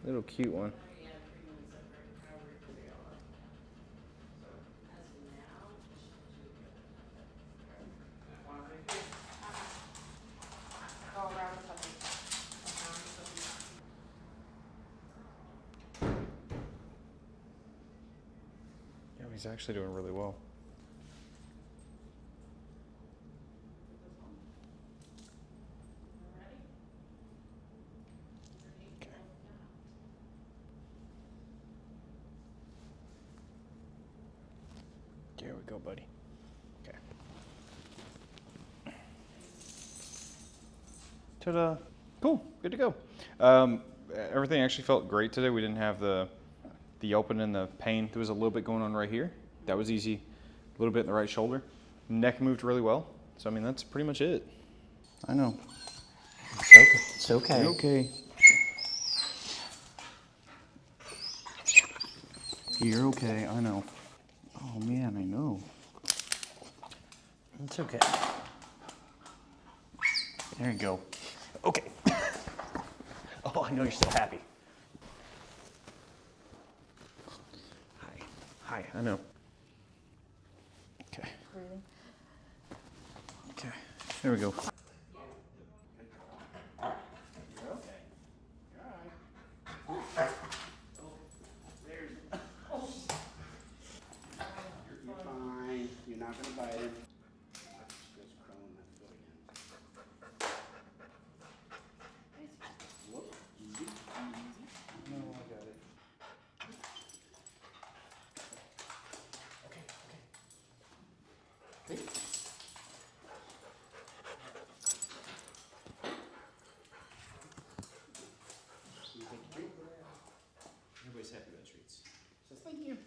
Little cute one. Yeah, he's actually doing really well. Okay. There we go, buddy. Okay. Ta-da. Cool. Good to go. Everything actually felt great today. We didn't have the open and the pain. There was a little bit going on right here. That was easy. A little bit in the right shoulder. Neck moved really well. So, I mean, that's pretty much it. I know. It's okay. It's okay. You're okay. You're okay. I know. Oh, man, I know. It's okay. There you go. Okay. Oh, I know you're still happy. Hi, I know. Okay. Okay, there we go. You're fine. You're not gonna bite him. Just crawling that foot again. Whoop. Easy. Easy. No, I got it. Okay. Okay. Everybody's happy about treats. Says thank you.